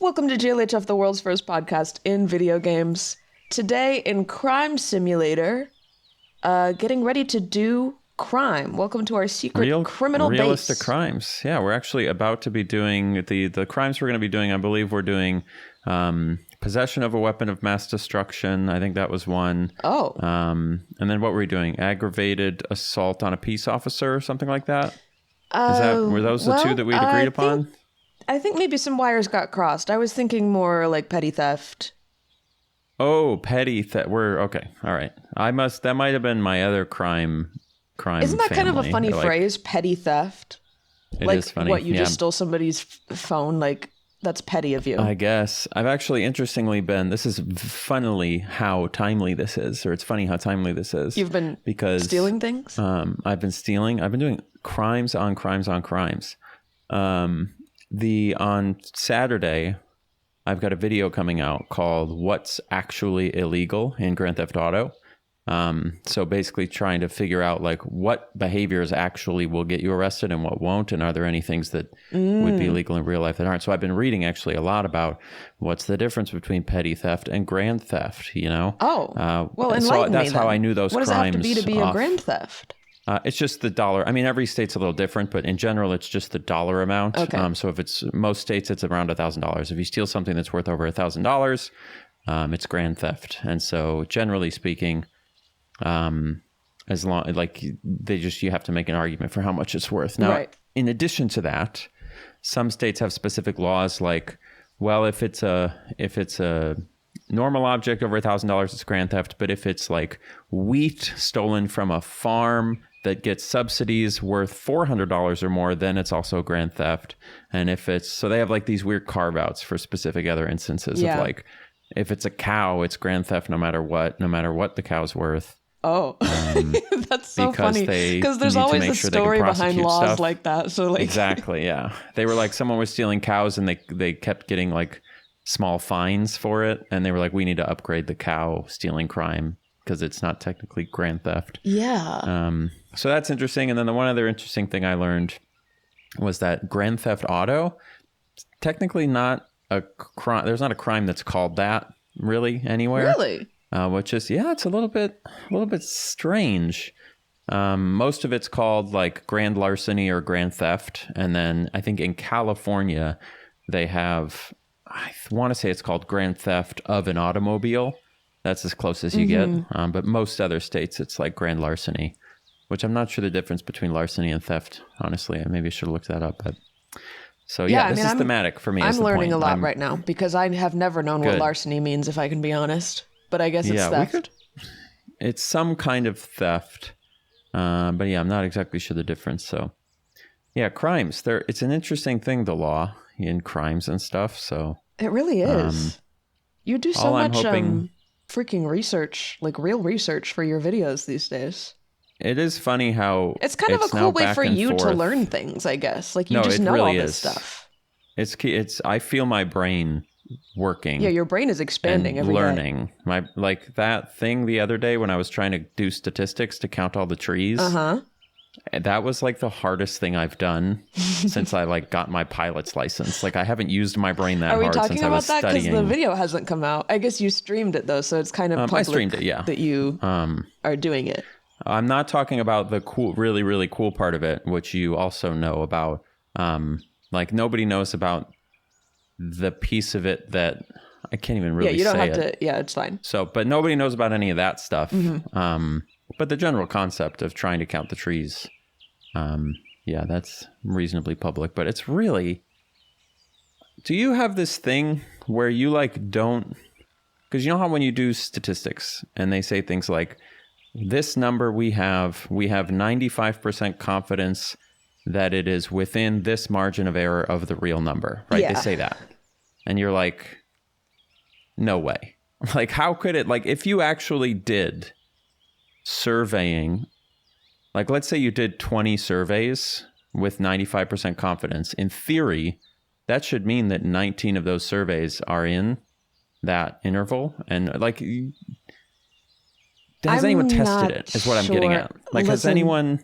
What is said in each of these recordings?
Welcome to JLHF, the world's first podcast in video games. Today in Crime Simulator, getting ready to do crime. Welcome to our secret criminal realistic base. crimes. Yeah, we're actually about to be doing the crimes we're going to be doing. I believe we're doing possession of a weapon of mass destruction. I think that was one. Oh. And then what were we doing? Aggravated assault on a peace officer or something like that? Were those the two that we had agreed upon? I think maybe some wires got crossed. I was thinking more like petty theft. Oh, petty theft. We're okay. All right. That might have been my other crime. Isn't that kind of a funny phrase? Petty theft. It is funny. What, you just stole somebody's phone? Like, that's petty of you. I guess. I've actually interestingly been, this is funnily how timely this is, or it's funny how timely this is. You've been stealing things? I've been stealing. I've been doing crimes on crimes on crimes. On Saturday, I've got a video coming out called What's Actually Illegal in Grand Theft Auto. So basically trying to figure out like what behaviors actually will get you arrested and what won't, and are there any things that would be illegal in real life that aren't. So I've been reading actually a lot about what's the difference between petty theft and grand theft, you know? Oh, well, enlighten me that's then. how I knew those crimes. What does it have to be a grand theft? It's just the dollar. I mean, every state's a little different, but in general, it's just the dollar amount. Okay. So if it's most states, it's around $1,000. If you steal something that's worth over $1,000, it's grand theft. And so generally speaking, as long like you have to make an argument for how much it's worth. Now, right. In addition to that, some states have specific laws like, well, if it's a normal object over $1,000, it's grand theft. But if it's like wheat stolen from a farm that gets subsidies worth $400 or more, then it's also grand theft. And so they have like these weird carve outs for specific other instances of like, if it's a cow, it's grand theft no matter what the cow's worth. Oh, that's so funny because there's always a story behind laws stuff like that. So like exactly, yeah. They were like someone was stealing cows and they kept getting like small fines for it, and they were like, we need to upgrade the cow stealing crime because it's not technically grand theft. Yeah. So that's interesting. And then the one other interesting thing I learned was that Grand Theft Auto, technically not a crime. There's not a crime that's called that really anywhere. Really? Which is, it's a little bit strange. Most of it's called like grand larceny or grand theft. And then I think in California, they have, I want to say it's called grand theft of an automobile. That's as close as you get. But most other states, it's like grand larceny, which I'm not sure the difference between larceny and theft. Honestly, I maybe should look that up. But so this is thematic for me. I'm learning a lot right now because I have never known what larceny means, if I can be honest. But I guess it's theft. It's some kind of theft. But I'm not exactly sure the difference. So crimes. It's an interesting thing, the law in crimes and stuff. So it really is. You do so much freaking research, like real research for your videos these days. It is funny how it's kind of a cool way for you to learn things, I guess. Like you just know really all this stuff. It's I feel my brain working. Yeah, your brain is expanding every learning. day. Like that thing the other day when I was trying to do statistics to count all the trees. That was like the hardest thing I've done since I like got my pilot's license. Like I haven't used my brain that hard since I was studying. Are we talking about that because the video hasn't come out? I guess you streamed it though, so it's kind of public. I streamed it, yeah. That you are doing it. I'm not talking about the cool, really, really cool part of it, which you also know about. Like nobody knows about the piece of it that I can't even really say. Yeah, you don't have to. Yeah, it's fine. So, but nobody knows about any of that stuff. But the general concept of trying to count the trees, that's reasonably public. But it's really, do you have this thing where you like don't, because you know how when you do statistics and they say things like, this number we have 95% confidence that it is within this margin of error of the real number, right? Yeah. They say that. And you're like, no way. Like, how could it, like, if you actually did surveying, like, let's say you did 20 surveys with 95% confidence, in theory, that should mean that 19 of those surveys are in that interval. And like, has anyone tested it is what I'm getting at. Like, has anyone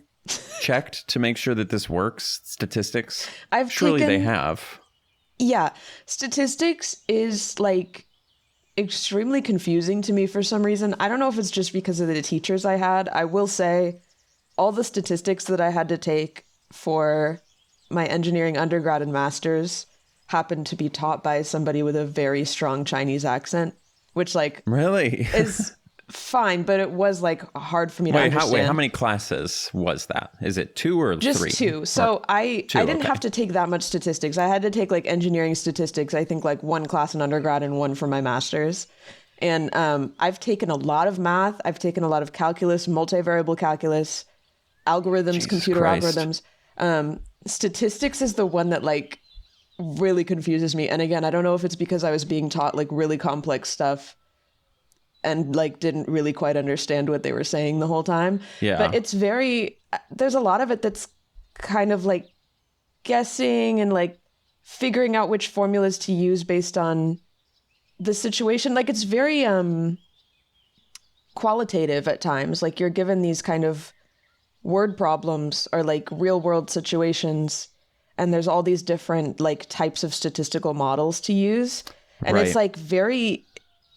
checked to make sure that this works? Statistics? Surely they have. Yeah, statistics is like extremely confusing to me for some reason. I don't know if it's just because of the teachers I had. I will say all the statistics that I had to take for my engineering undergrad and master's happened to be taught by somebody with a very strong Chinese accent, which like Really? is fine, but it was like hard for me to understand. How many classes was that? Is it 2 or Just 3? two. So I didn't have to take that much statistics. I had to take like engineering statistics, I think like one class in undergrad and one for my master's. And I've taken a lot of math. I've taken a lot of calculus, multivariable calculus, algorithms, Jesus computer Christ. algorithms. Statistics is the one that like really confuses me. And again, I don't know if it's because I was being taught like really complex stuff and like didn't really quite understand what they were saying the whole time. Yeah. But there's a lot of it that's kind of like guessing and like figuring out which formulas to use based on the situation. Like it's very qualitative at times. Like you're given these kind of word problems or like real world situations, and there's all these different like types of statistical models to use. And Right. it's like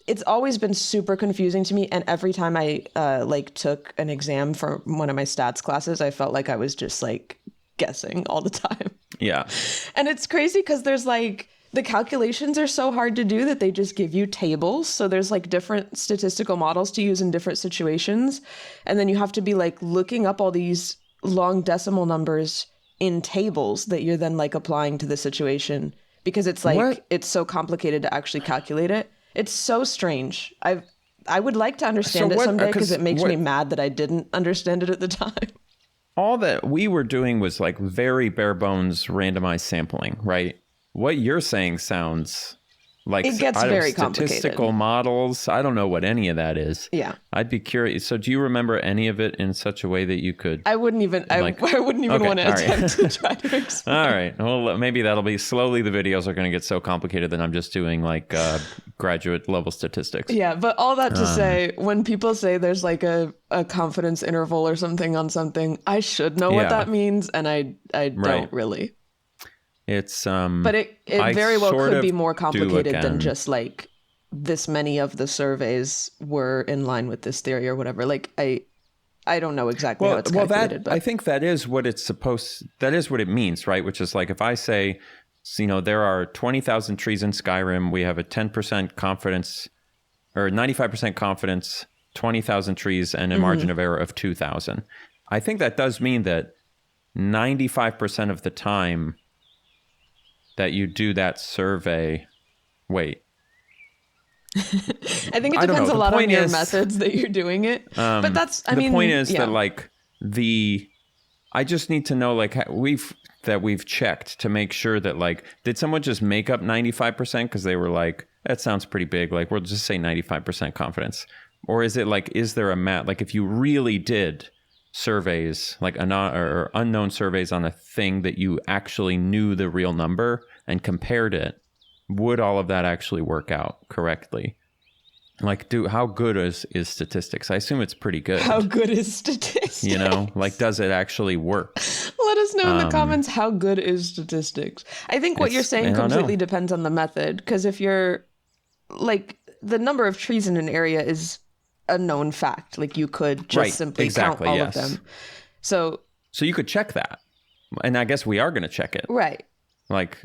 it's always been super confusing to me. And every time I like took an exam for one of my stats classes, I felt like I was just like guessing all the time. Yeah. And it's crazy because there's like the calculations are so hard to do that they just give you tables. So there's like different statistical models to use in different situations. And then you have to be like looking up all these long decimal numbers in tables that you're then like applying to the situation because it's like What? it's so complicated to actually calculate it. It's so strange. I would like to understand it someday because it makes me mad that I didn't understand it at the time. All that we were doing was like very bare bones randomized sampling, right? What you're saying sounds like It gets very statistical complicated. models. I don't know what any of that is. Yeah. I'd be curious. So do you remember any of it in such a way that you could? I wouldn't even Like- I wouldn't even Okay, want to all right. attempt to try to explain. All right. Well, maybe that'll be slowly. The videos are going to get so complicated that I'm just doing like graduate level statistics. Yeah, but all that to say, when people say there's like a confidence interval or something on something, I should know what Yeah. that means, and I don't Right. really. It's But it I very well sort could of be more complicated than again. just like this many of the surveys were in line with this theory or whatever. Like I don't know exactly how it's calculated. I think that is what that is what it means, right? Which is like if I say, there are 20,000 trees in Skyrim, we have a 10% confidence or 95% confidence, 20,000 trees and a margin of error of 2,000. I think that does mean that 95% of the time that you do that survey, wait. I think it I don't depends know. a The lot on point your is- methods that you're doing it. But that's, I the mean, point is yeah. that like I just need to know like we've checked to make sure that like, did someone just make up 95% because they were like, that sounds pretty big. Like we'll just say 95% confidence. Or is it like, is there a like if you really did surveys, like or unknown surveys on a thing that you actually knew the real number and compared it, would all of that actually work out correctly? Like, how good is statistics? I assume it's pretty good. How good is statistics? Like, does it actually work? Let us know in the comments how good is statistics. I think what you're saying completely depends on the method. Because if you're like the number of trees in an area is a known fact. Like you could just simply count all of them. So you could check that. And I guess we are going to check it. Right. Like,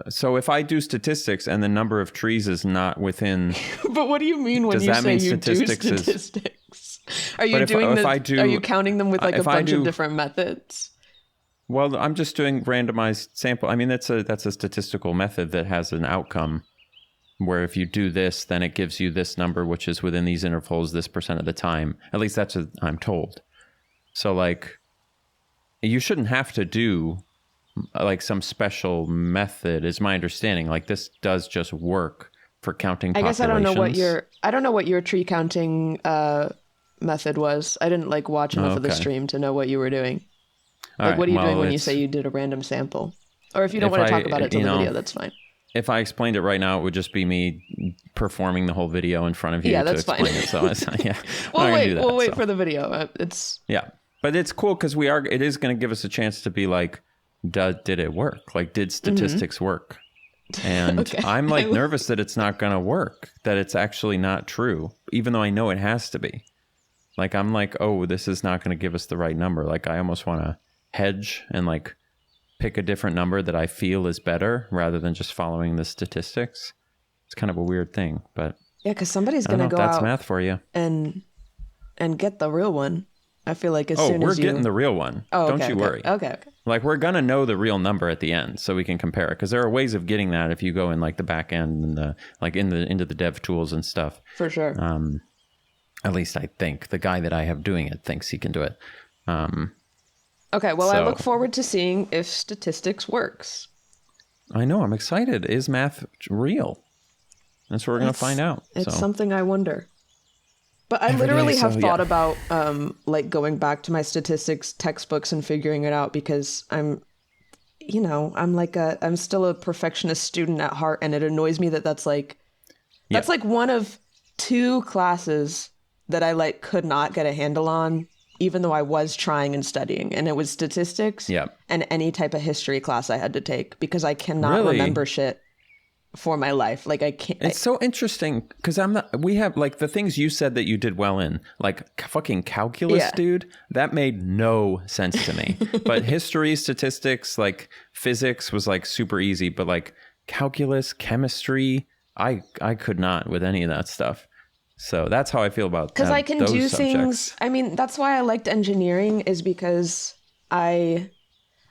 so if I do statistics and the number of trees is not within... But what do you mean when you say you do statistics? Are you are you counting them with like a bunch of different methods? Well, I'm just doing randomized sample. I mean, that's a statistical method that has an outcome where if you do this, then it gives you this number, which is within these intervals, this % of the time. At least that's what I'm told. So like, you shouldn't have to do like some special method, is my understanding. Like this does just work for counting populations. I guess I don't know what your tree counting method was. I didn't like watch enough of the stream to know what you were doing. Like, what are you doing when you say you did a random sample? Or if you don't want to talk about it till the video, that's fine. If I explained it right now, it would just be me performing the whole video in front of you to explain it. So yeah, we'll wait for the video. But it's cool because it is going to give us a chance to be like, did it work? Like, did statistics work? And Okay. I'm like nervous that it's not going to work, that it's actually not true, even though I know it has to be. Like, I'm like, oh, this is not going to give us the right number. Like, I almost want to hedge and like pick a different number that I feel is better rather than just following the statistics. It's kind of a weird thing, but Yeah, because somebody's I don't know gonna if go that's out math for you. and get the real one. I feel like as Oh, soon we're as you... getting the real one. Oh, Don't okay, you okay, worry. Okay. Like, we're going to know the real number at the end so we can compare it. Because there are ways of getting that if you go in like the back end and the like into the dev tools and stuff. For sure. At least I think the guy that I have doing it thinks he can do it. Okay, well, I so- look forward to seeing if statistics works. I know. I'm excited. Is math real? That's what we're going to find out. It's so. something I wonder. But I Every day, literally have so, thought yeah. about like going back to my statistics textbooks and figuring it out because I'm still a perfectionist student at heart, and it annoys me that that's like one of two classes that I like could not get a handle on, even though I was trying and studying, and it was statistics and any type of history class I had to take because I cannot Really? remember shit for my life. Like I can't. It's so interesting because we have like the things you said that you did well in, like fucking calculus, Yeah. dude. That made no sense to me. But history, statistics, like physics was like super easy. But like calculus, chemistry, I could not with any of that stuff. So that's how I feel about because I can those do subjects. things. I mean, that's why I liked engineering, is because I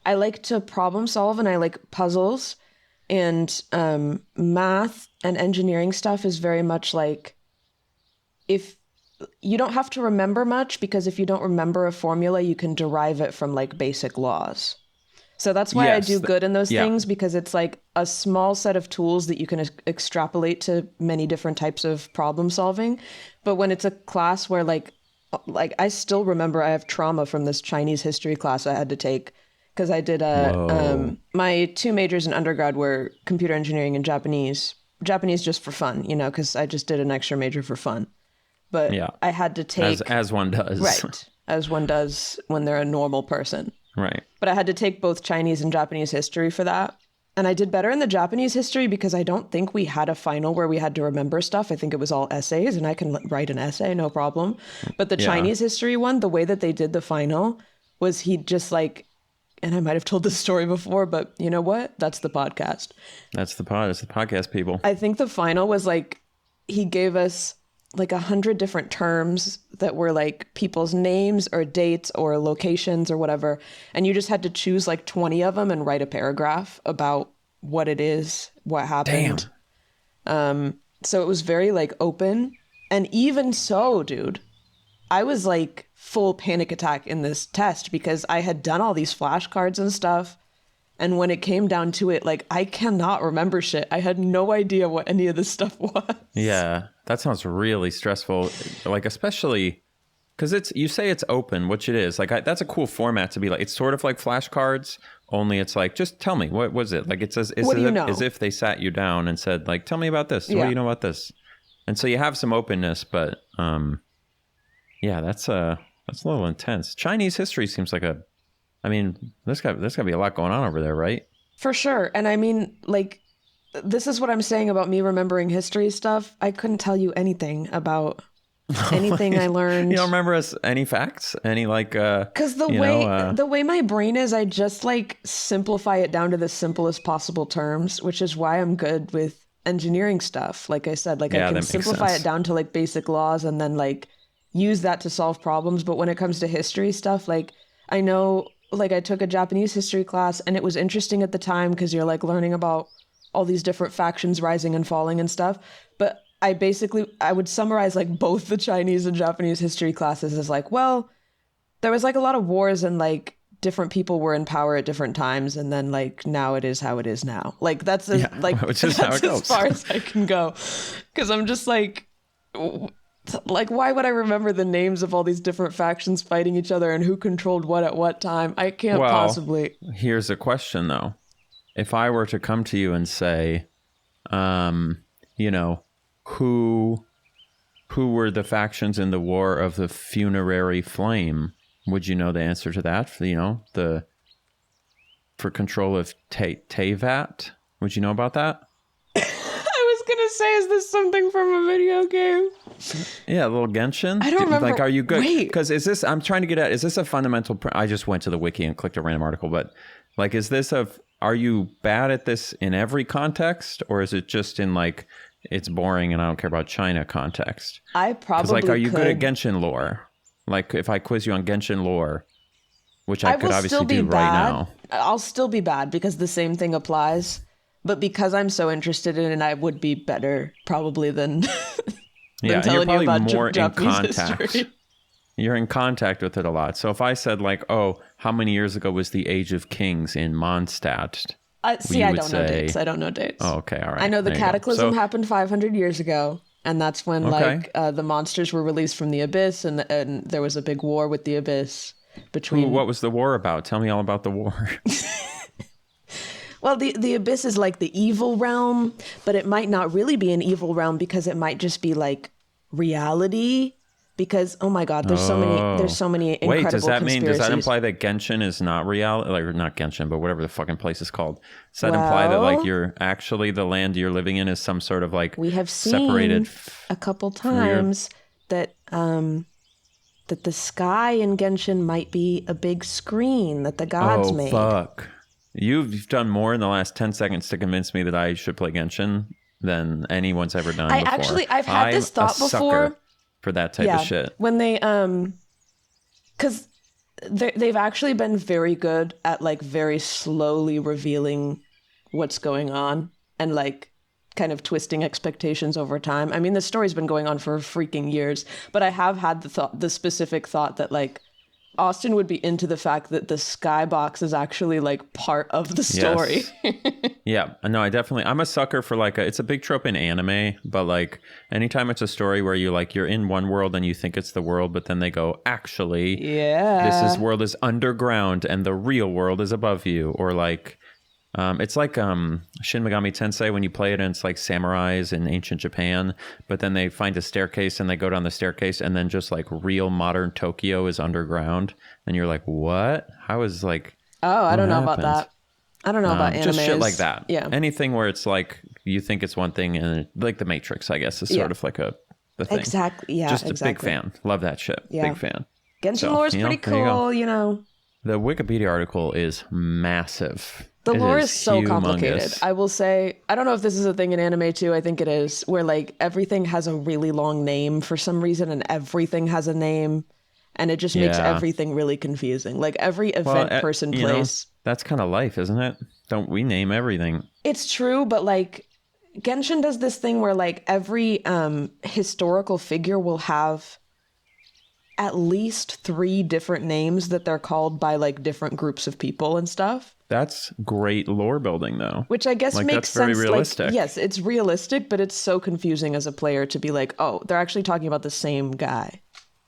like to problem solve and I like puzzles. And math and engineering stuff is very much like, if you don't have to remember much, because if you don't remember a formula, you can derive it from like basic laws. So that's why I do good in those things, because it's like a small set of tools that you can extrapolate to many different types of problem solving. But when it's a class where like I still remember I have trauma from this Chinese history class I had to take. Because I did my two majors in undergrad were computer engineering and Japanese. Japanese just for fun, because I just did an extra major for fun. But I had to take... As one does. Right, as one does when they're a normal person. Right. But I had to take both Chinese and Japanese history for that. And I did better in the Japanese history because I don't think we had a final where we had to remember stuff. I think it was all essays, and I can write an essay, no problem. But the Chinese history one, the way that they did the final was he just like... And I might have told this story before, but you know what? That's the podcast. That's the pod. It's the podcast, people. I think the final was like, he gave us like 100 different terms that were like people's names or dates or locations or whatever. And you just had to choose like 20 of them and write a paragraph about what it is, what happened. Damn. So it was very like open. And even so, dude, I was like full panic attack in this test because I had done all these flashcards and stuff. And when it came down to it, like, I cannot remember shit. I had no idea what any of this stuff was. Yeah, that sounds really stressful. Like, especially because you say it's open, which it is. Like, that's a cool format to be like. It's sort of like flashcards, only it's like, just tell me, what was it? Like, it's as if they sat you down and said, like, tell me about this. What do you know about this? And so you have some openness, but yeah, that's a little intense. Chinese history seems like there's got to be a lot going on over there, right? For sure. And I mean, like, this is what I'm saying about me remembering history stuff. I couldn't tell you anything about anything I learned. You don't remember any facts? Any like because the way my brain is, I just like simplify it down to the simplest possible terms, which is why I'm good with engineering stuff. Like I said, like I can simplify it down to like basic laws and then like use that to solve problems. But when it comes to history stuff, like I know, like I took a Japanese history class and it was interesting at the time because you're like learning about all these different factions rising and falling and stuff. But I would summarize like both the Chinese and Japanese history classes as like, well, there was like a lot of wars and like different people were in power at different times. And then like now it is how it is now. Like that's as far as I can go. Because I'm just like, why would I remember the names of all these different factions fighting each other and who controlled what at what time? I can't possibly. Here's a question though. If I were to come to you and say, who were the factions in the War of the Funerary Flame? Would you know the answer to that? For control of Tevat? Would you know about that? gonna say, is this something from a video game? Yeah, a little Genshin. I don't remember. Like, are you good? Wait. Because is this? I'm trying to get at. Is this a fundamental? I just went to the wiki and clicked a random article, but like, is this a? Are you bad at this in every context, or is it just in like it's boring and I don't care about China context? I probably like, are you could. good at Genshin lore? Like, if I quiz you on Genshin lore, which I could obviously do right now. I'll still be bad because the same thing applies. But because I'm so interested in it, I would be better probably than, you're telling probably you about more in Japanese contact. history. You're in contact with it a lot. So if I said like, oh, how many years ago was the Age of Kings in Mondstadt? See, I don't know dates. I don't know dates. Oh, okay, all right. I know the There Cataclysm happened 500 years ago. And that's when the monsters were released from the Abyss. And there was a big war with the Abyss between... What was the war about? Tell me all about the war. Well, the Abyss is like the evil realm, but it might not really be an evil realm because it might just be like reality. Because oh my God, there's so many incredible Wait, does that conspiracies. imply that Genshin is not reality? Like, not Genshin, but whatever the fucking place is called. Does that imply that like you're actually the land you're living in is some sort of like we have seen separated a couple times that that the sky in Genshin might be a big screen that the gods made. Oh fuck. You've done more in the last 10 seconds to convince me that I should play Genshin than anyone's ever done before. I've had this thought before. For that type of shit. When they, because they've actually been very good at like very slowly revealing what's going on and like kind of twisting expectations over time. I mean, the story's been going on for freaking years, but I have had the specific thought that like Austin would be into the fact that the skybox is actually like part of the story. Yes. Yeah, no, I'm a sucker for like it's a big trope in anime, but like anytime it's a story where you're in one world and you think it's the world, but then they go, actually, this world is underground and the real world is above you. Or like, it's like Shin Megami Tensei when you play it and it's like samurais in ancient Japan, but then they find a staircase and they go down the staircase and then just like real modern Tokyo is underground. And you're like, what? How is like... Oh, I don't know about that. I don't know about anime. Just shit like that. Yeah. Anything where it's like, you think it's one thing and like The Matrix, I guess, is sort of like the thing. Exactly. Yeah, just a big fan. Love that shit. Yeah. Big fan. Genshin lore is pretty cool, you know. The Wikipedia article is massive. The lore is so complicated. I will say, I don't know if this is a thing in anime too. I think it is, where like everything has a really long name for some reason and everything has a name. And it just makes everything really confusing. Like every event person plays. That's kind of life, isn't it? Don't we name everything? It's true, but like Genshin does this thing where like every historical figure will have at least 3 different names that they're called by like different groups of people and stuff. That's great lore building, though. Which I guess like, makes that's very sense. Realistic. Like, yes, it's realistic, but it's so confusing as a player to be like, oh, they're actually talking about the same guy.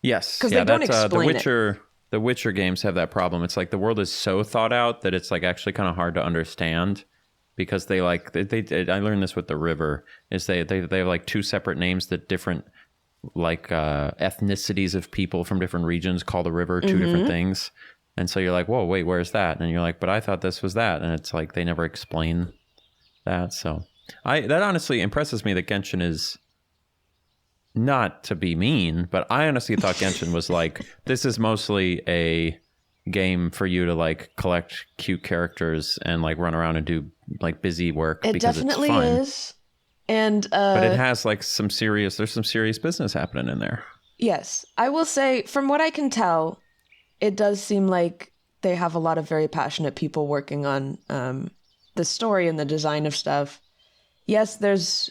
Yes, because they don't explain it. The Witcher games have that problem. It's like the world is so thought out that it's like actually kind of hard to understand because they like I learned this with the river is they have like 2 separate names that different like ethnicities of people from different regions call the river 2 different things. And so you're like, whoa, wait, where's that? And you're like, but I thought this was that. And it's like they never explain that. So that honestly impresses me that Genshin is, not to be mean, but I honestly thought Genshin was like, this is mostly a game for you to like collect cute characters and like run around and do like busy work. It because definitely it's fun. is. And but it has like there's some serious business happening in there. Yes. I will say, from what I can tell, it does seem like they have a lot of very passionate people working on the story and the design of stuff. Yes, there's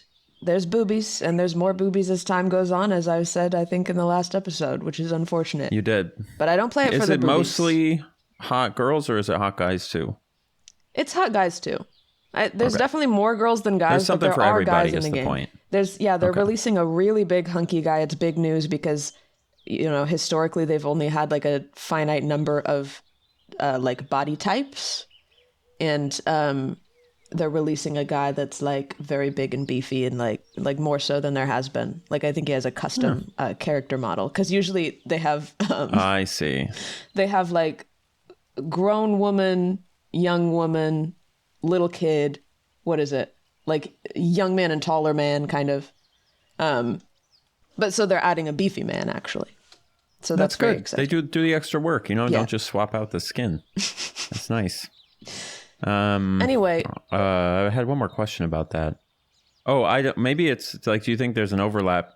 boobies, and there's more boobies as time goes on, as I said, I think, in the last episode, which is unfortunate. You did. But I don't play it for the boobies. Is it mostly hot girls, or is it hot guys, too? It's hot guys, too. There's definitely more girls than guys, there's something but there for are everybody, guys in the game. Point. They're releasing a really big hunky guy. It's big news because, you know, historically they've only had like a finite number of like body types. And they're releasing a guy that's like very big and beefy and like more so than there has been. Like I think he has a custom character model, because usually they have I see. They have like grown woman, young woman, little kid, what is it? like young man and taller man kind of. But so they're adding a beefy man actually. So that's very good. exciting. They do the extra work, Yeah. Don't just swap out the skin. That's nice. Anyway, I had one more question about that. Oh, maybe it's like, do you think there's an overlap?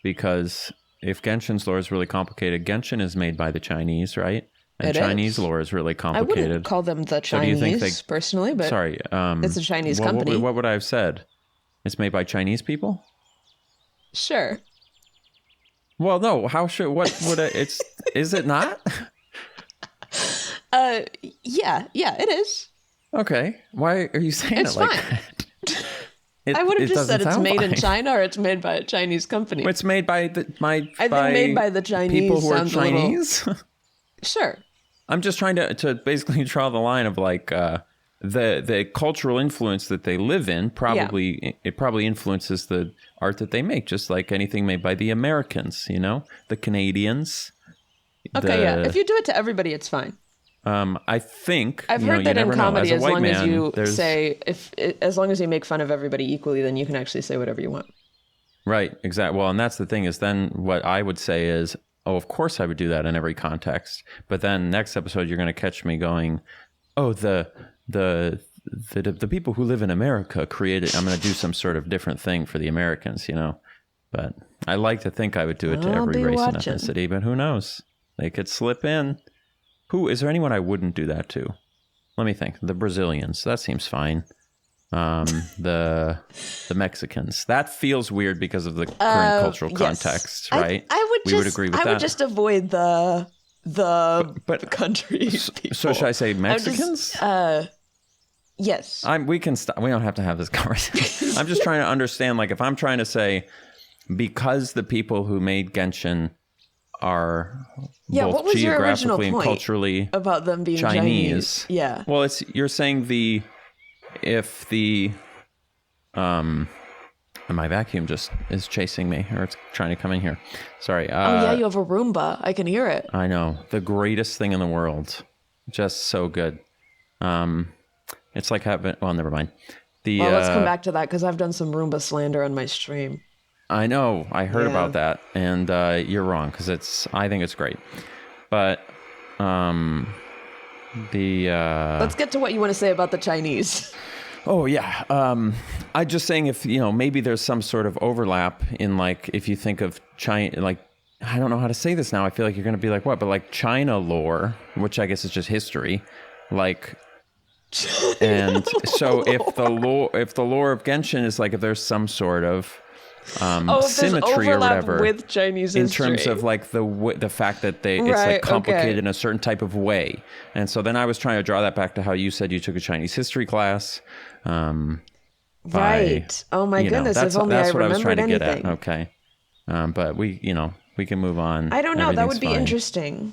Because if Genshin's lore is really complicated, Genshin is made by the Chinese, right? And Chinese lore is really I complicated. wouldn't call them the So do you think Chinese personally, but sorry, it's a Chinese company. What would I have said? It's made by Chinese people? Sure. Well, no. What would it's? Is it not? Yeah, it is. Okay. Why are you saying It's it like fine. that? I would have just said it's made in fine. China or it's made by a Chinese company. It's made by I think made by the Chinese people who are sounds a little- Chinese. Sure. I'm just trying to basically draw the line of like the cultural influence that they live in. It probably influences the art that they make, just like anything made by the Americans, the Canadians. Okay, yeah. If you do it to everybody, it's fine. I think I've heard that in comedy, as long as you there's... say as long as you make fun of everybody equally, then you can actually say whatever you want. Right, exactly. Well, and that's the thing is then what I would say is, oh, of course I would do that in every context. But then next episode, you're going to catch me going, oh, the people who live in America created, I'm going to do some sort of different thing for the Americans, But I like to think I would do it to every race and ethnicity, but who knows? They could slip in. Is there anyone I wouldn't do that to? Let me think. The Brazilians. That seems fine. The Mexicans. That feels weird because of the current cultural context, right? We would agree with that. I would just avoid the country people. So should I say Mexicans? Yes. We can stop. We don't have to have this conversation. I'm just trying to understand, like, if I'm trying to say, because the people who made Genshin are both geographically and culturally about them being Chinese. Yeah. Well, you're saying my vacuum just is chasing me, or it's trying to come in here. Sorry. Oh yeah, you have a Roomba. I can hear it. I know, the greatest thing in the world, just so good. It's like having. Well, never mind. Let's come back to that because I've done some Roomba slander on my stream. I know. I heard about that, and you're wrong because I think it's great. But let's get to what you want to say about the Chinese. Oh yeah. I'm just saying if maybe there's some sort of overlap in, like, if you think of China, like, I don't know how to say this now. I feel like you're going to be like, what? But like China lore, which I guess is just history, like. And so if the lore of Genshin is like, if there's some sort of symmetry or whatever with Chinese in history. terms of like the fact that it's like complicated in a certain type of way. And so then I was trying to draw that back to how you said you took a Chinese history class. Right. Oh my goodness. If only I remembered anything. Okay. But we can move on. I don't know. That would be interesting.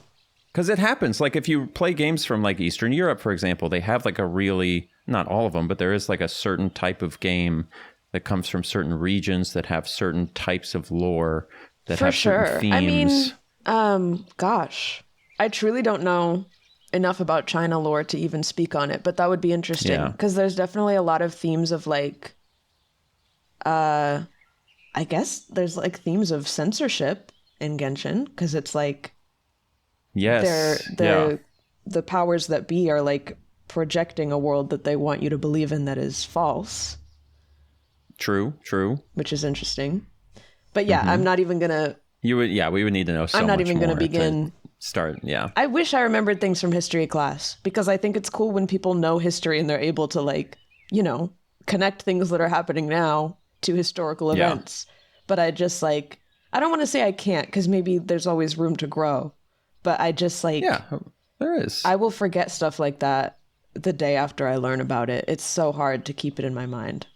Because it happens. Like if you play games from like Eastern Europe, for example, they have like a really, not all of them, but there is like a certain type of game that comes from certain regions that have certain types of lore that have certain themes. I mean, gosh, I truly don't know enough about China lore to even speak on it, but that would be interesting because there's definitely a lot of themes of like, I guess there's like themes of censorship in Genshin because it's like, the powers that be are like projecting a world that they want you to believe in that is false. True. Which is interesting. But yeah, I'm not even gonna. We would need to know so much more. I'm not even gonna begin. Start, yeah. I wish I remembered things from history class because I think it's cool when people know history and they're able to like, connect things that are happening now to historical events. But I just like, I don't want to say I can't because maybe there's always room to grow. But I just like, there is. I will forget stuff like that the day after I learn about it. It's so hard to keep it in my mind.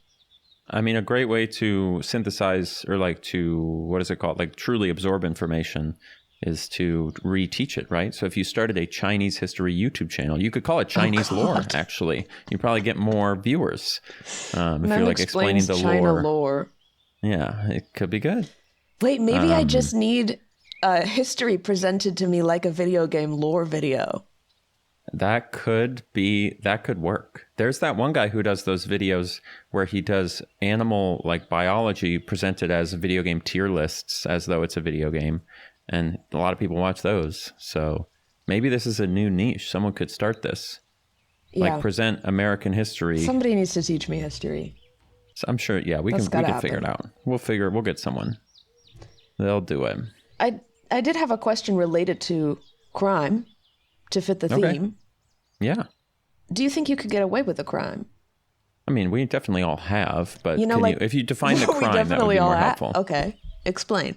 I mean, a great way to synthesize or like to, what is it called? Like truly absorb information is to reteach it, right? So if you started a Chinese history YouTube channel, you could call it Chinese lore, actually. You probably get more viewers if you're like explaining the China lore. Yeah, it could be good. Wait, maybe I just need history presented to me like a video game lore video. That could work. There's that one guy who does those videos where he does animal like biology presented as video game tier lists as though it's a video game. And a lot of people watch those. So maybe this is a new niche. Someone could start this. Yeah. Like present American history. Somebody needs to teach me history. So I'm sure, yeah, we can figure it out. We'll get someone. They'll do it. I did have a question related to crime to fit the theme. Yeah. Do you think you could get away with a crime? I mean, we definitely all have, but if you define the crime, that would be more helpful. Okay. Explain.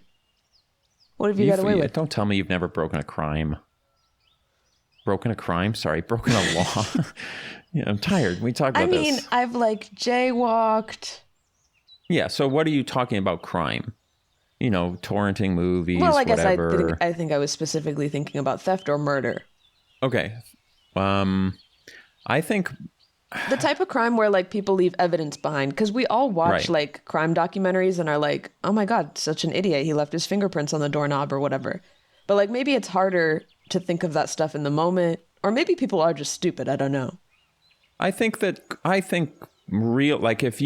What have you got away with? Don't tell me you've never broken a crime. Broken a crime? Sorry, broken a law. Yeah, I'm tired. We talked about this. I've like jaywalked. Yeah, so what are you talking about crime? Torrenting movies, well, I guess whatever. I think I was specifically thinking about theft or murder. Okay. I think the type of crime where like people leave evidence behind, because we all watch like crime documentaries and are like, oh my God, such an idiot. He left his fingerprints on the doorknob or whatever. But like maybe it's harder to think of that stuff in the moment, or maybe people are just stupid. I don't know. I think real, like if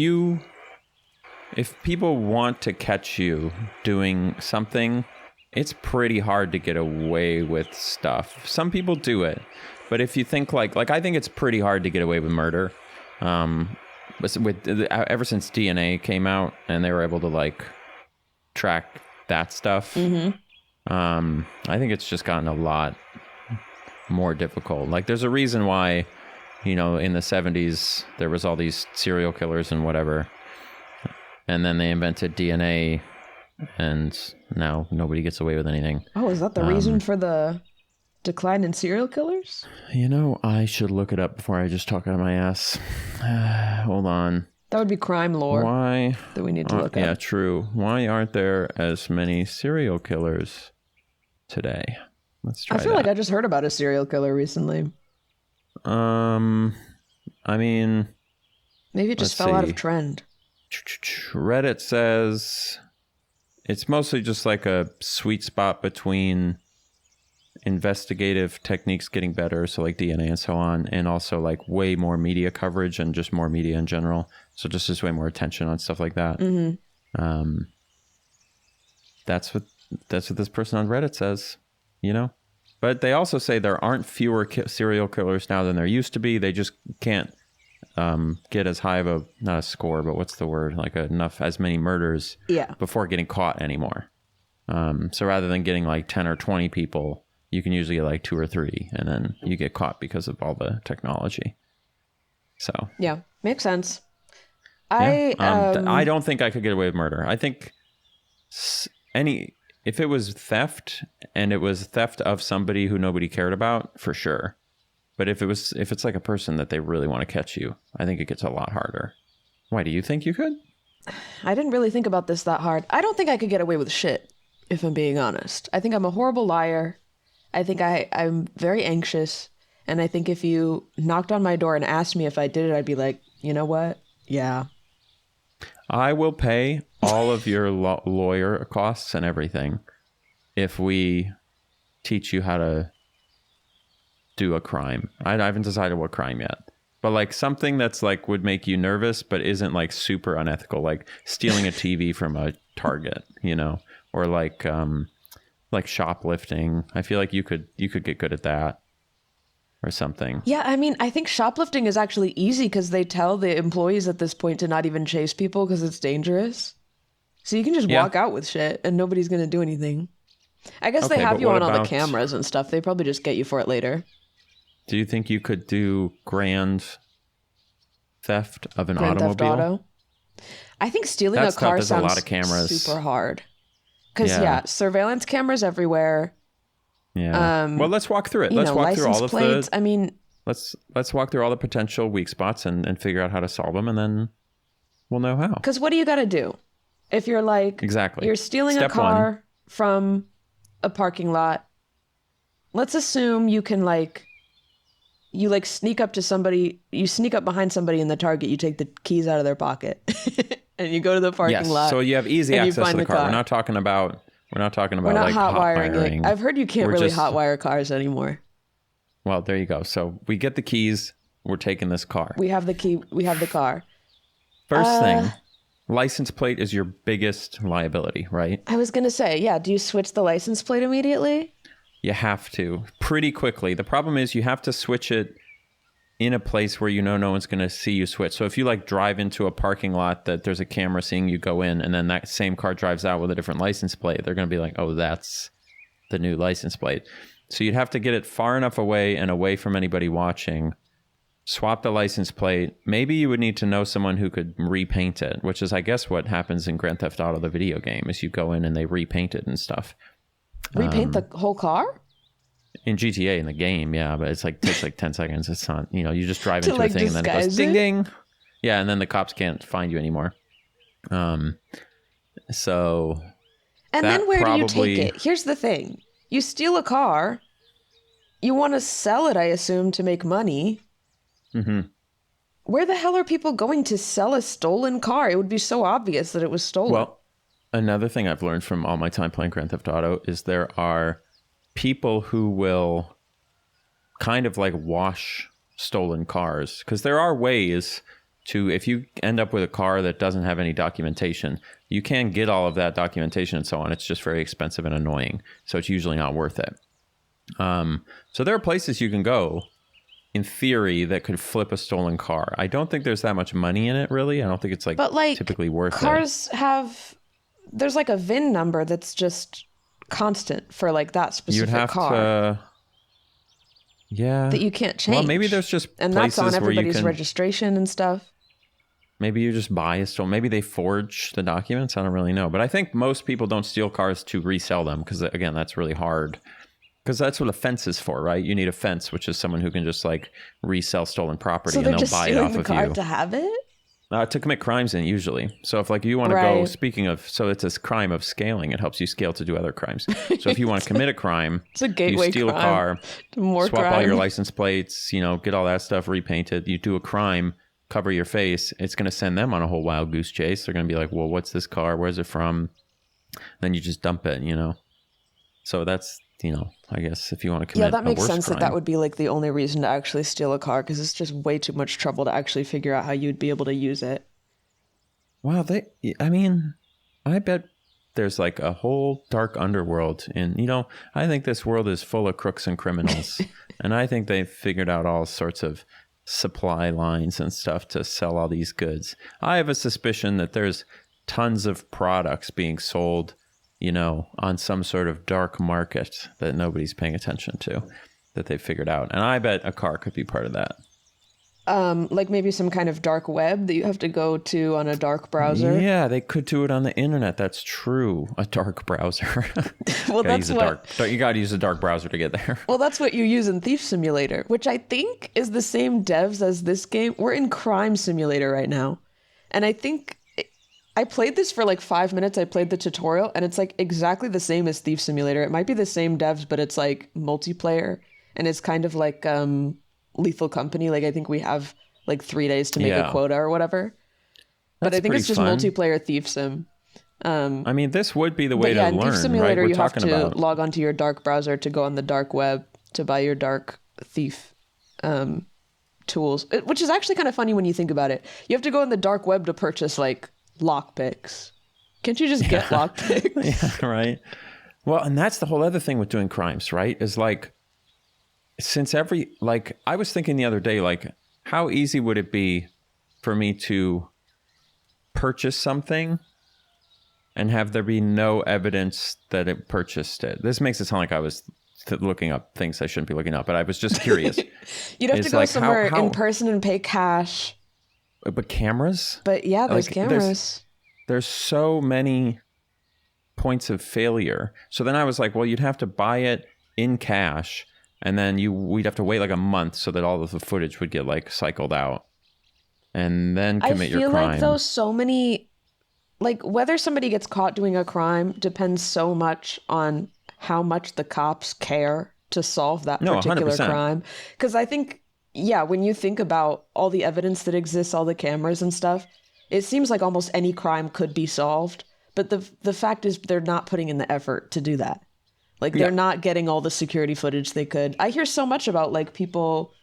people want to catch you doing something, it's pretty hard to get away with stuff. Some people do it, but if you think like I think it's pretty hard to get away with murder. Ever since DNA came out and they were able to like track that stuff, mm-hmm. I think it's just gotten a lot more difficult. Like there's a reason why, in the 70s there was all these serial killers and whatever. And then they invented DNA, and now nobody gets away with anything. Oh, is that the reason for the decline in serial killers? I should look it up before I just talk out of my ass. Hold on. That would be crime lore. Why? That we need to look up. Yeah, true. Why aren't there as many serial killers today? Let's try I feel like I just heard about a serial killer recently. I mean... Maybe it just fell out of trend. Reddit says it's mostly just like a sweet spot between investigative techniques getting better, so like DNA and so on, and also like way more media coverage and just more media in general. So just way more attention on stuff like that. Mm-hmm. That's what this person on Reddit says, But they also say there aren't fewer serial killers now than there used to be. They just can't get as high of not a score, but what's the word? Like as many murders before getting caught anymore. So rather than getting like 10 or 20 people, you can usually get like 2 or 3, and then you get caught because of all the technology. So yeah, makes sense. I don't think I could get away with murder. I think if it was theft and it was theft of somebody who nobody cared about, for sure. But if it's like a person that they really want to catch you, I think it gets a lot harder. Why, do you think you could? I didn't really think about this that hard. I don't think I could get away with shit, if I'm being honest. I think I'm a horrible liar. I think I'm very anxious. And I think if you knocked on my door and asked me if I did it, I'd be like, you know what? Yeah. I will pay all of your lawyer costs and everything if we teach you how to do a crime. I haven't decided what crime yet, but like something that's like would make you nervous but isn't like super unethical, like stealing a TV from a Target, or like shoplifting. I feel like you could get good at that or something. Yeah, I think shoplifting is actually easy because they tell the employees at this point to not even chase people because it's dangerous. So you can just walk out with shit and nobody's going to do anything. I guess they have you on all the cameras and stuff. They probably just get you for it later. Do you think you could do grand theft of an automobile? Theft auto? I think stealing a car sounds a lot of cameras. Super hard. Because, surveillance cameras everywhere. Yeah. Well, let's walk through it. Let's walk through all of plates. Let's walk through all the potential weak spots and figure out how to solve them, and then we'll know how. Because what do you got to do? If you're like... Exactly. You're stealing a car from a parking lot. Let's assume you can you sneak up to somebody, you sneak up behind somebody in the Target, you take the keys out of their pocket and you go to the parking lot. So you have easy access to the car. We're not talking about We're not hot wiring it. I've heard you can't really hot wire cars anymore. Well, there you go. So we get the keys. We're taking this car. We have the key. We have the car. First thing, license plate is your biggest liability, right? I was going to say, yeah, do you switch the license plate immediately? You have to pretty quickly. The problem is you have to switch it in a place where you know no one's going to see you switch. So if you like drive into a parking lot that there's a camera seeing you go in, and then that same car drives out with a different license plate, they're going to be like, oh, that's the new license plate. So you'd have to get it far enough away and away from anybody watching, swap the license plate. Maybe you would need to know someone who could repaint it, which is, I guess, what happens in Grand Theft Auto, the video game, is you go in and they repaint it and stuff. Repaint the whole car? In GTA, in the game, yeah, but it's like takes like 10 seconds. It's not, you know, you just drive into like a thing and then it goes disguise ding it? ding. Yeah, and then the cops can't find you anymore. So And that then where do you probably- take it? Here's the thing. You steal a car. You want to sell it, I assume, to make money. Mm-hmm. Where the hell are people going to sell a stolen car? It would be so obvious that it was stolen. Well, another thing I've learned from all my time playing Grand Theft Auto is there are people who will kind of like wash stolen cars, because there are ways to, if you end up with a car that doesn't have any documentation, you can get all of that documentation and so on. It's just very expensive and annoying, so it's usually not worth it. So there are places you can go in theory that could flip a stolen car. I don't think there's that much money in it, really. I don't think it's like, but like typically worth it. cars have, there's like a VIN number that's just constant for like that specific You'd have car to, yeah, that you can't change. well, maybe there's just and that's places on where you everybody's can, registration and stuff. maybe you just buy a stolen, maybe they forge the documents. I don't really know, but I think most people don't steal cars to resell them, because again, that's really hard. Because that's what a fence is for, right? You need a fence, which is someone who can just like resell stolen property, So and they're they'll just buy it stealing off the of car you. to have it? To commit crimes in, usually. So if like you want to go, Right. speaking of, so it's a crime of scaling. It helps you scale to do other crimes. So if you want to commit a crime, It's a you gateway steal crime a car, to more swap crime. all your license plates, you know, get all that stuff repainted. You do a crime, cover your face. It's going to send them on a whole wild goose chase. They're going to be like, well, what's this car? Where's it from? Then you just dump it, you know. So that's, you know, I guess if you want to commit Yeah, that makes a worse sense crime. that would be like the only reason to actually steal a car, because it's just way too much trouble to actually figure out how you'd be able to use it. Wow, I mean, I bet there's like a whole dark underworld. And, you know, I think this world is full of crooks and criminals. And I think they've figured out all sorts of supply lines and stuff to sell all these goods. I have a suspicion that there's tons of products being sold, you know, on some sort of dark market that nobody's paying attention to, that they've figured out. And I bet a car could be part of that. Like maybe some kind of dark web that you have to go to on a dark browser. Yeah, they could do it on the internet. That's true. A dark browser. Well, Gotta that's use a what. you got to use a dark browser to get there. Well, that's what you use in Thief Simulator, which I think is the same devs as this game. We're in Crime Simulator right now, and I think I played this for like 5 minutes. I played the tutorial, and it's like exactly the same as Thief Simulator. It might be the same devs, but it's like multiplayer, and it's kind of like Lethal Company. Like I think we have like 3 days to make a Yeah. quota or whatever. But That's I think it's pretty just fun. multiplayer Thief Sim. I mean, this would be the way But yeah, to in learn, Thief Simulator, right? We're you have talking to about. log onto your dark browser to go on the dark web to buy your dark thief tools, which is actually kind of funny when you think about it. You have to go on the dark web to purchase like lockpicks. Can't you just get lockpicks? Yeah, right. Well, and that's the whole other thing with doing crimes, right? Is like, since I was thinking the other day, like, how easy would it be for me to purchase something and have there be no evidence that it purchased it? This makes it sound like I was looking up things I shouldn't be looking up, but I was just curious. You'd have It's to go like, somewhere how- in person and pay cash. But cameras? But yeah, there's Like, cameras. There's so many points of failure. So then I was like, well, you'd have to buy it in cash, and then we'd have to wait like a month so that all of the footage would get like cycled out, and then commit your I feel crime. like though so many, like whether somebody gets caught doing a crime depends so much on how much the cops care to solve that No, particular 100%. crime. Because I think, yeah, when you think about all the evidence that exists, all the cameras and stuff, it seems like almost any crime could be solved. But the fact is they're not putting in the effort to do that. Like they're not getting all the security footage they could. I hear so much about like people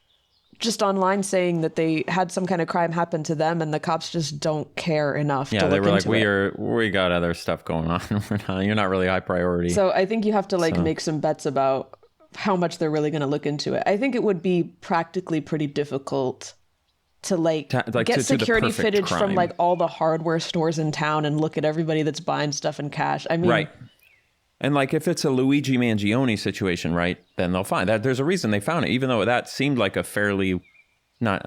just online saying that they had some kind of crime happen to them and the cops just don't care enough to they look were into like, it. we got other stuff going on. You're not really high priority. So I think you have to like make some bets about how much they're really going to look into it. I think it would be practically pretty difficult to get security footage from like all the hardware stores in town and look at everybody that's buying stuff in cash. I mean, right. And like if it's a Luigi Mangione situation, right, then they'll find that there's a reason they found it, even though that seemed like a fairly not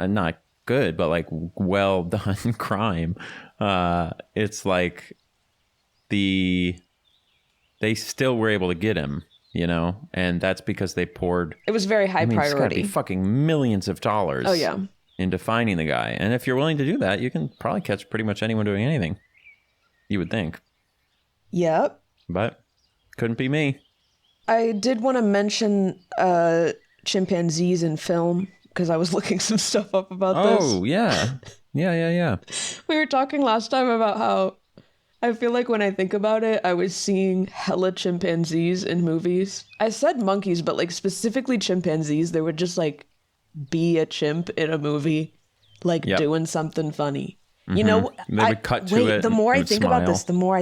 good, but like well done crime. It's like they still were able to get him, you know, and that's because they poured. It was very high priority. It's got to be fucking millions of dollars. Oh yeah. Into finding the guy, and if you're willing to do that, you can probably catch pretty much anyone doing anything. You would think. Yep. But couldn't be me. I did want to mention chimpanzees in film because I was looking some stuff up about this. Oh, yeah. Yeah. We were talking last time about how I feel like when I think about it, I was seeing hella chimpanzees in movies. I said monkeys, but like specifically chimpanzees, they would just like be a chimp in a movie, like doing something funny. Mm-hmm. You know, they would cut to it. The more I think smile. about this, the more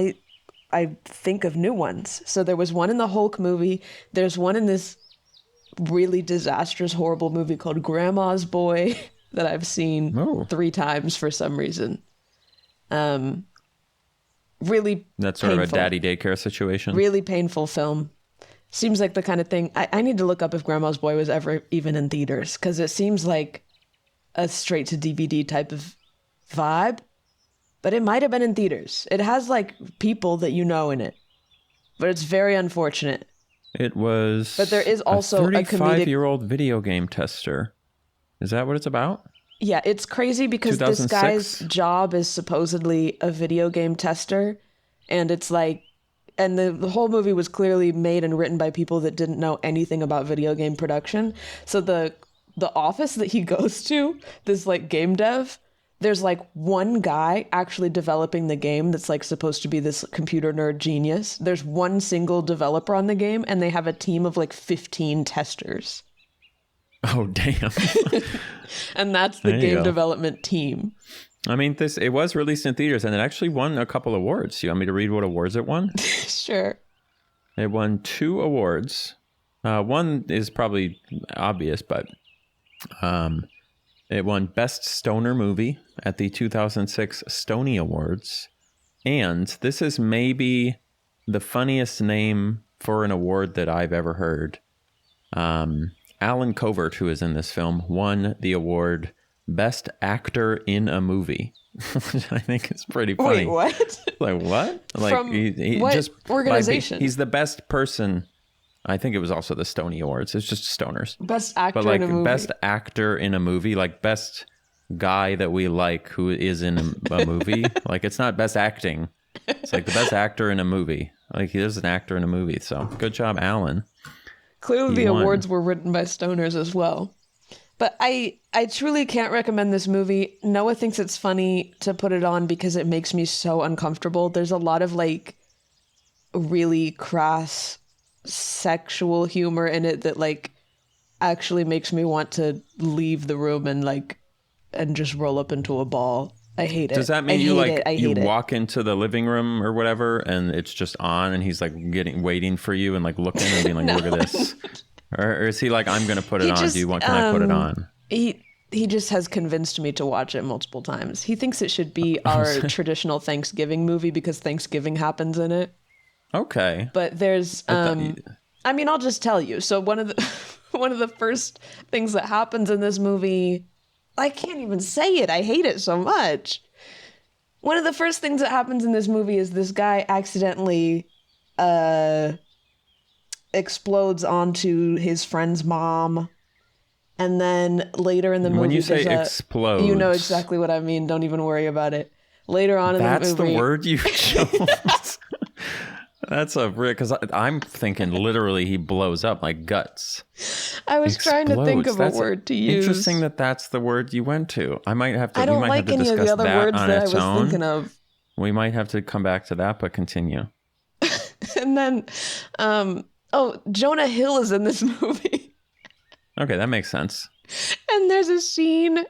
I think of new ones. So there was one in the Hulk movie. There's one in this really disastrous, horrible movie called Grandma's Boy that I've seen 3 times for some reason. Really That's sort painful. of a daddy daycare situation. Really painful film. Seems like the kind of thing... I need to look up if Grandma's Boy was ever even in theaters, because it seems like a straight-to-DVD type of vibe. But it might have been in theaters. It has, like, people that you know in it. But it's very unfortunate. It was... But there is also a 35-year-old video game tester. Is that what it's about? Yeah, it's crazy because 2006? this guy's job is supposedly a video game tester. And it's like... And the whole movie was clearly made and written by people that didn't know anything about video game production. So the office that he goes to, this like game dev, there's like one guy actually developing the game that's like supposed to be this computer nerd genius. There's one single developer on the game and they have a team of like 15 testers. Oh, damn. And that's the game development team. I mean, it was released in theaters and it actually won a couple awards. You want me to read what awards it won? Sure. It won 2 awards. One is probably obvious, but it won Best Stoner Movie at the 2006 Stony Awards. And this is maybe the funniest name for an award that I've ever heard. Alan Covert, who is in this film, won the award Best Actor in a Movie, which I think is pretty funny. Wait, what? Like, what? Like, From he what just organization? He's the best person. I think it was also the Stony Awards. It's just stoners. Best actor but like in a movie. Best actor in a movie, like best guy that we like who is in a movie. Like it's not best acting. It's like the best actor in a movie. Like he is an actor in a movie. So good job, Alan. Clearly the awards were written by stoners as well. But I truly can't recommend this movie. Noah thinks it's funny to put it on because it makes me so uncomfortable. There's a lot of like really crass sexual humor in it that like actually makes me want to leave the room and just roll up into a ball. I hate it. Does that mean you walk into the living room or whatever and it's just on and he's like waiting for you and like looking and being like, No. Look at this? Or is he like, I'm going to put it on. Just, Can I put it on? He just has convinced me to watch it multiple times. He thinks it should be our traditional Thanksgiving movie because Thanksgiving happens in it. Okay. But there's, I mean, I'll just tell you. So one of the first things that happens in this movie, I can't even say it. I hate it so much. One of the first things that happens in this movie is this guy accidentally explodes onto his friend's mom. And then later in the movie, when you say explodes, you know exactly what I mean. Don't even worry about it. Later on in the movie, that's the word you chose. That's a real, because I'm thinking literally he blows up like guts. I was trying to think of a word to use. Interesting that's the word you went to. I might have to. I don't like any of the other words that I was thinking of. We might have to come back to that, but continue. And then Oh, Jonah Hill is in this movie. Okay, that makes sense. And there's a scene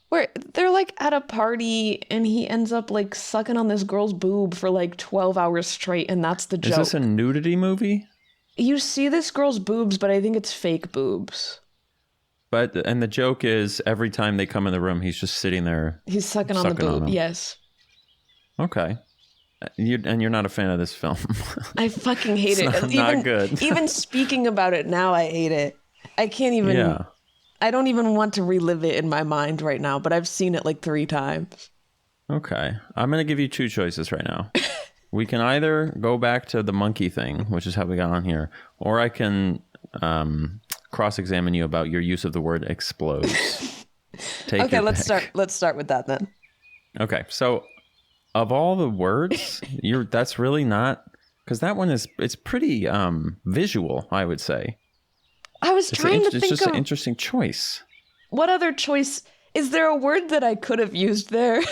where they're like at a party and he ends up like sucking on this girl's boob for like 12 hours straight, and that's the joke. Is this a nudity movie? You see this girl's boobs, but I think it's fake boobs. And the joke is every time they come in the room, he's just sitting there. He's sucking on the boob, yes. Okay. You're not a fan of this film. I fucking hate it. Not good. Even speaking about it now, I hate it. I can't even... Yeah. I don't even want to relive it in my mind right now, but I've seen it like 3 times. Okay. I'm going to give you 2 choices right now. We can either go back to the monkey thing, which is how we got on here, or I can cross-examine you about your use of the word explodes. Okay, let's start with that then. Okay, so of all the words, that's really not, because that one it's pretty visual, I would say. I was trying to think It's just an interesting choice. What other choice? Is there a word that I could have used there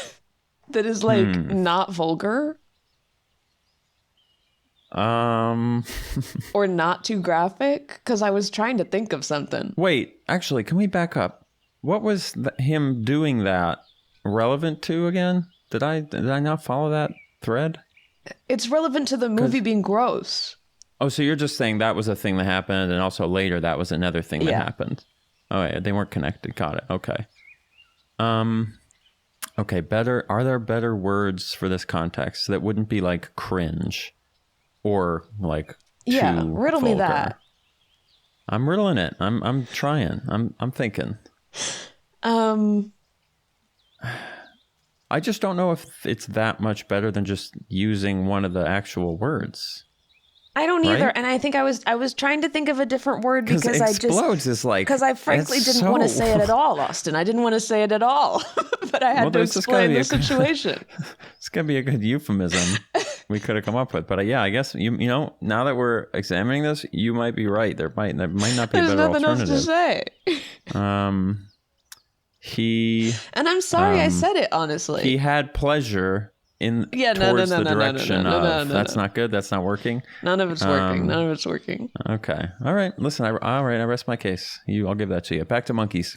that is like not vulgar? Or not too graphic? Because I was trying to think of something. Wait, actually, can we back up? What was him doing that relevant to again? Did I not follow that thread? It's relevant to the movie being gross. Oh, so you're just saying that was a thing that happened, and also later that was another thing that happened. Oh yeah, they weren't connected. Got it. Okay. Okay. Better. Are there better words for this context that wouldn't be like cringe? Or like riddle vulgar. Me that. I'm riddling it. I'm trying. I'm thinking. I just don't know if it's that much better than just using one of the actual words. I don't either, and I think I was trying to think of a different word because I frankly didn't want to say it at all, Austin. I didn't want to say it at all, but I had to explain the situation. It's gonna be a good euphemism we could have come up with, but I guess you know now that we're examining this, you might be right. There might not be a better alternative. There's nothing else to say. And I'm sorry I said it honestly. He had pleasure. Towards the direction of that's not good. That's not working. None of it's working. None of it's working. Okay. All right. Listen. All right. I rest my case. I'll give that to you. Back to monkeys.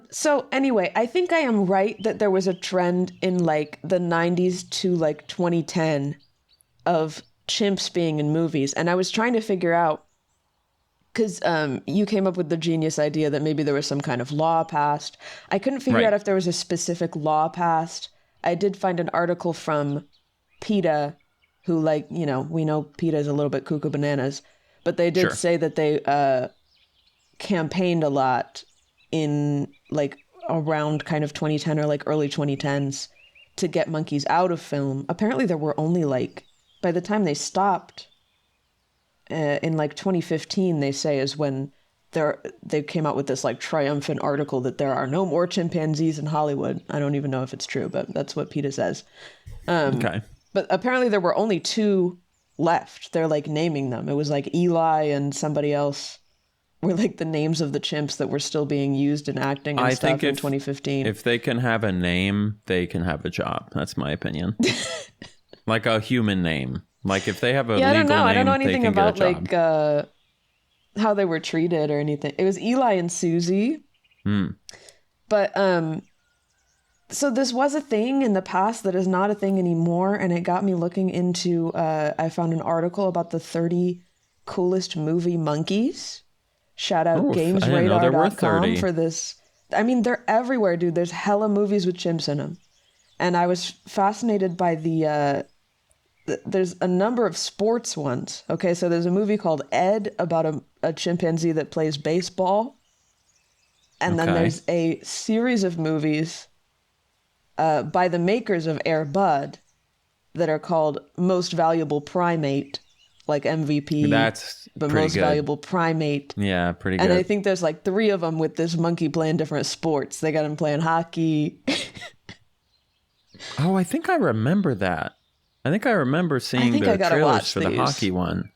So anyway, I think I am right that there was a trend in like the 90s to like 2010 of chimps being in movies, and I was trying to figure out because you came up with the genius idea that maybe there was some kind of law passed. I couldn't figure out if there was a specific law passed. I did find an article from PETA, who, like, you know, we know PETA is a little bit cuckoo bananas, but they did say that they campaigned a lot in, like, around kind of 2010 or, like, early 2010s to get monkeys out of film. Apparently there were only, like, by the time they stopped, in, like, 2015, they say, is when they came out with this like triumphant article that there are no more chimpanzees in Hollywood. I don't even know if it's true, but that's what PETA says. Okay. But apparently there were only 2 left. They're like naming them. It was like Eli and somebody else were like the names of the chimps that were still being used in acting and stuff in 2015. If they can have a name, they can have a job. That's my opinion. Like a human name. Like if they have a legal name, I don't know anything about like how they were treated or anything. It was Eli and Susie. But so this was a thing in the past that is not a thing anymore, and it got me looking into I found an article about the 30 coolest movie monkeys. Shout out gamesradar.com for this. I mean, they're everywhere, dude. There's hella movies with chimps in them. And I was fascinated by there's a number of sports ones. Okay, so there's a movie called Ed about a chimpanzee that plays baseball. And then there's a series of movies by the makers of Air Bud that are called Most Valuable Primate, like MVP. That's but pretty Most good. Valuable Primate. Yeah, pretty good. And I think there's like 3 of them with this monkey playing different sports. They got him playing hockey. Oh, I think I remember that. I think I remember seeing the trailers for the hockey one.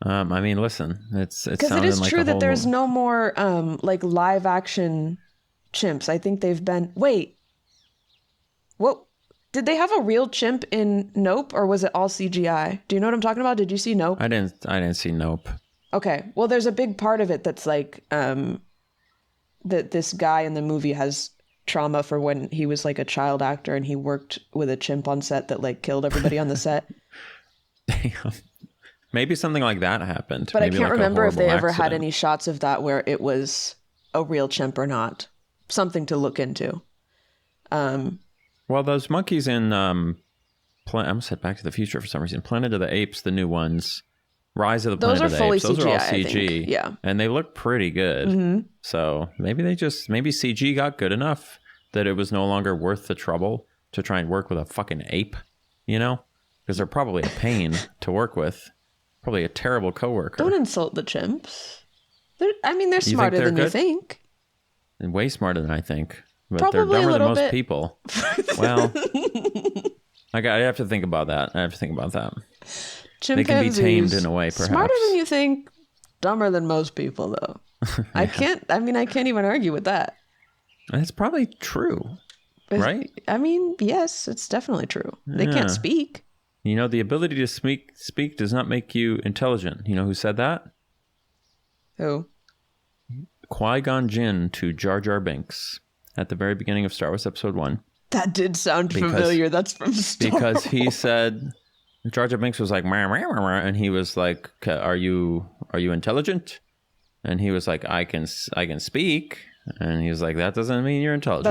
I mean, listen, because it is true that there's no more like live action chimps. I think they've been. Wait, what? Did they have a real chimp in Nope, or was it all CGI? Do you know what I'm talking about? Did you see Nope? I didn't see Nope. Okay. Well, there's a big part of it that's like that this guy in the movie has trauma for when he was like a child actor and he worked with a chimp on set that like killed everybody on the set. Damn. Maybe something like that happened. But Maybe I can't like remember if they ever had accident. any shots of that where it was a real chimp or not. Something to look into. Well, those monkeys in I almost said Back to the Future for some reason. Planet of the Apes, the new ones. Rise of the Planet of the Apes. Those are all CG. Yeah. And they look pretty good. Mm-hmm. So maybe CG got good enough that it was no longer worth the trouble to try and work with a fucking ape, you know? Because they're probably a pain to work with. Probably a terrible coworker. Don't insult the chimps. They're smarter than you think. And way smarter than I think. But Probably they're dumber than most bit. people. Well, I have to think about that. They can be tamed in a way, perhaps. Smarter than you think, dumber than most people, though. Yeah. I can't even argue with that. It's probably true, right? Yes, it's definitely true. They can't speak. You know, the ability to speak does not make you intelligent. You know who said that? Who? Qui-Gon Jinn to Jar Jar Binks at the very beginning of Star Wars Episode 1. That did sound familiar. That's from Star Wars. Because he said, Jar Jar Binks was like, "Meh, meh, meh, meh," and he was like, are you intelligent? And he was like, I can speak. And he was like, that doesn't mean you're intelligent.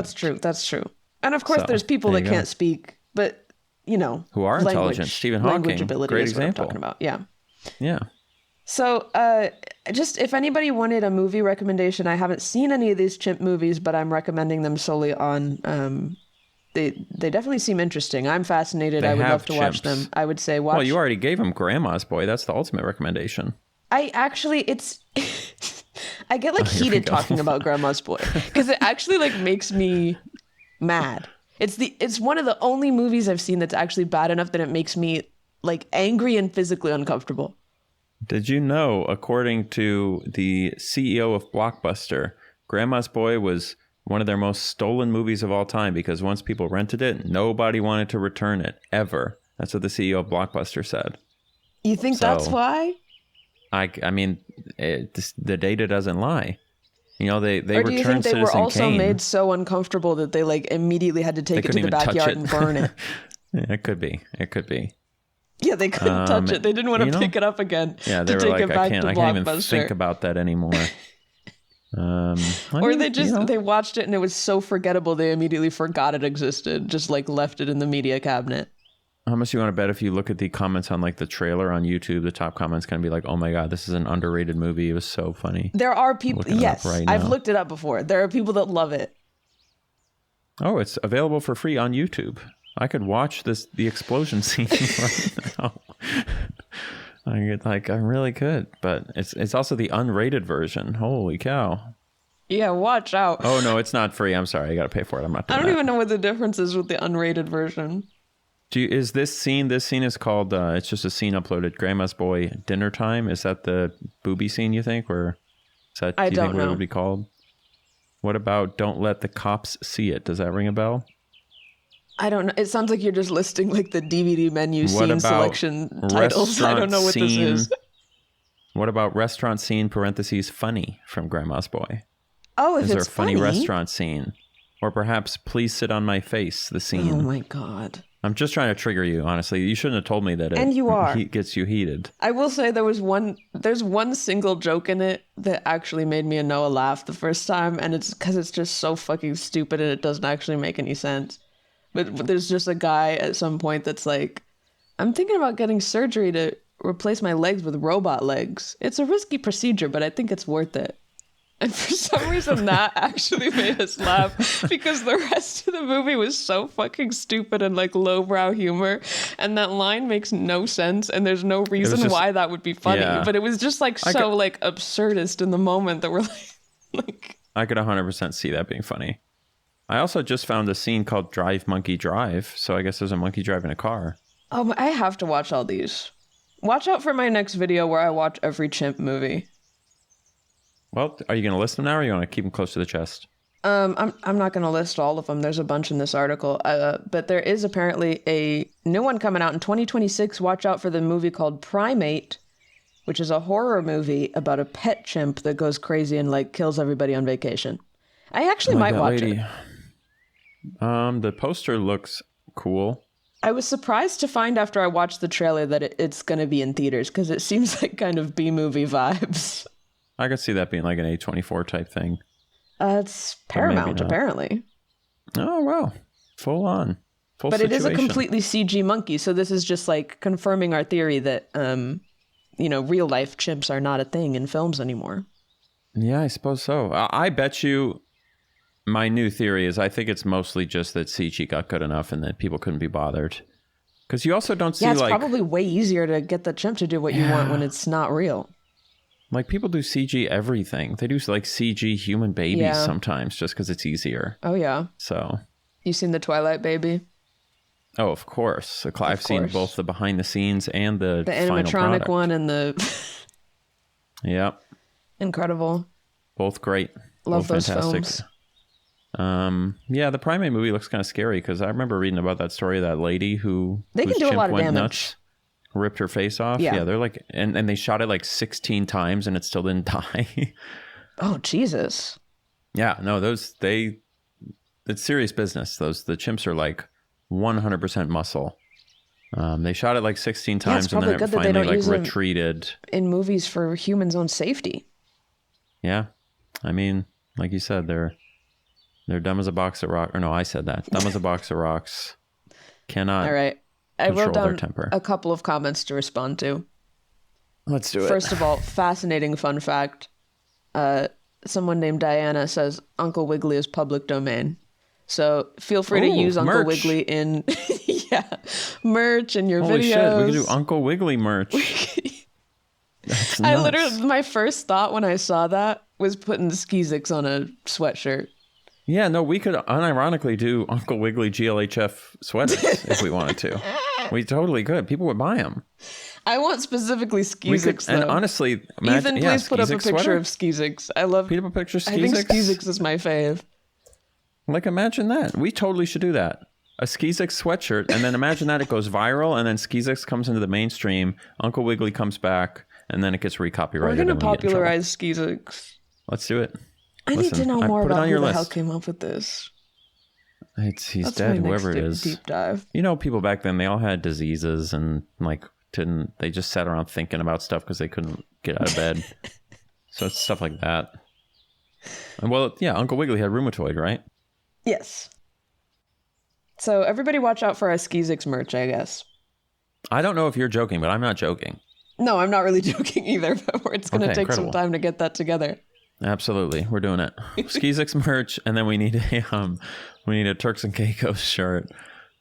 That's true. And of course, there's people that can't speak, but, you know. Who are intelligent. Stephen Hawking, language ability great is example. what I'm talking about. Yeah. Yeah. So, just if anybody wanted a movie recommendation, I haven't seen any of these chimp movies, but I'm recommending them solely on, they definitely seem interesting. I'm fascinated. I would love to watch them. I would say watch. Well, you already gave him Grandma's Boy. That's the ultimate recommendation. I get like heated talking about Grandma's Boy because it actually like makes me mad. It's one of the only movies I've seen that's actually bad enough that it makes me like angry and physically uncomfortable. Did you know, according to the CEO of Blockbuster, Grandma's Boy was one of their most stolen movies of all time because once people rented it, nobody wanted to return it, ever. That's what the CEO of Blockbuster said. You think that's why? The data doesn't lie. You know, they or do you think they were also made so uncomfortable that they like immediately had to take it to the backyard and burn it? It could be. Yeah, they couldn't touch it. They didn't want to pick it up again. Yeah, they were like, I can't even think about that anymore. They watched it and it was so forgettable they immediately forgot it existed, just like left it in the media cabinet. How much you want to bet if you look at the comments on like the trailer on YouTube, the top comments going to be like, oh my God, this is an underrated movie. It was so funny. There are people, yes, I've looked it up before. There are people that love it. Oh, it's available for free on YouTube. I could watch the explosion scene right now. I really could, but it's also the unrated version. Holy cow. Yeah, watch out. Oh no, it's not free. I'm sorry. I got to pay for it. I'm not doing I don't even know what the difference is with the unrated version. Is this scene is called, it's just a scene uploaded, Grandma's Boy Dinner Time. Is that the booby scene, you think? Or is that, I do you don't think know what it would be called? What about Don't Let the Cops See It? Does that ring a bell? I don't know. It sounds like you're just listing like the DVD menu scene selection titles. I don't know what this is. What about restaurant scene, parentheses, funny from Grandma's Boy? Oh, if is it's there a funny restaurant scene? Or perhaps Please Sit on My Face, the scene. Oh my God. I'm just trying to trigger you, honestly. You shouldn't have told me that it gets you heated. I will say there's one single joke in it that actually made me and Noah laugh the first time, and it's because it's just so fucking stupid and it doesn't actually make any sense. But there's just a guy at some point that's like, I'm thinking about getting surgery to replace my legs with robot legs. It's a risky procedure, but I think it's worth it. And for some reason, that actually made us laugh because the rest of the movie was so fucking stupid and like lowbrow humor. And that line makes no sense. And there's no reason why that would be funny. Yeah. But it was just like like absurdist in the moment that we're like. I could 100% see that being funny. I also just found a scene called Drive Monkey Drive. So I guess there's a monkey driving a car. Oh, I have to watch all these. Watch out for my next video where I watch every chimp movie. Well, are you going to list them now or are you going to keep them close to the chest? I'm not going to list all of them. There's a bunch in this article. But there is apparently a new one coming out in 2026. Watch out for the movie called Primate, which is a horror movie about a pet chimp that goes crazy and like kills everybody on vacation. I actually might watch it. The poster looks cool. I was surprised to find after I watched the trailer that it's going to be in theaters because it seems like kind of B-movie vibes. I could see that being like an A24 type thing. It's Paramount, apparently. Oh, wow. Full on. Full But situation. it is a completely CG monkey, so this is just like confirming our theory that, real life chimps are not a thing in films anymore. Yeah, I suppose so. I bet you my new theory is I think it's mostly just that CG got good enough and that people couldn't be bothered. Because you also don't see it's probably way easier to get the chimp to do what you want when it's not real. Like, people do CG everything. They do, like, CG human babies sometimes just because it's easier. Oh, yeah. So. You seen the Twilight baby? Oh, of course. I've seen both the behind the scenes and the animatronic one and the... Yep. Incredible. Both great. Love both those films. Yeah, the Primate movie looks kind of scary because I remember reading about that story of that lady who... They can do a lot of damage. Nuts. Ripped her face off. Yeah, they're like, and they shot it like 16 times and it still didn't die. Oh, Jesus. Yeah, no, it's serious business. The chimps are like 100% muscle. They shot it like 16 times and then it finally like retreated. In movies for humans' own safety. Yeah. I mean, like you said, they're dumb as a box of rocks. Or no, I said that. Dumb as a box of rocks. Cannot. All right. I wrote down temper. A couple of comments to respond to. Let's do it. First of all, fascinating fun fact. Someone named Diana says Uncle Wiggily is public domain. So feel free to use Uncle Wiggily in merch in your Holy videos. Shit, we can do Uncle Wiggily merch. That's nuts. My first thought when I saw that was putting Skizix on a sweatshirt. Yeah, no, we could unironically do Uncle Wiggily GLHF sweaters if we wanted to. We totally could. People would buy them. I want specifically Skizix, though. And honestly, Ethan, please put up a picture of Skizix. Put up a picture of Skizix. I think Skizix is my fave. Like, imagine that. We totally should do that. A Skizix sweatshirt, and then imagine that it goes viral, and then Skizix comes into the mainstream, Uncle Wiggily comes back, and then it gets recopyrighted. We're going to popularize Skizix. Let's do it. I need to know more about who the hell came up with this. He's dead, whoever it is. Deep dive. You know, people back then, they all had diseases and they just sat around thinking about stuff because they couldn't get out of bed. So it's stuff like that. And well, yeah, Uncle Wiggily had rheumatoid, right? Yes. So everybody watch out for our Skizix merch, I guess. I don't know if you're joking, but I'm not joking. No, I'm not really joking either, but it's going to take some time to get that together. Absolutely, we're doing it. Skizix merch, and then we need a Turks and Caicos shirt.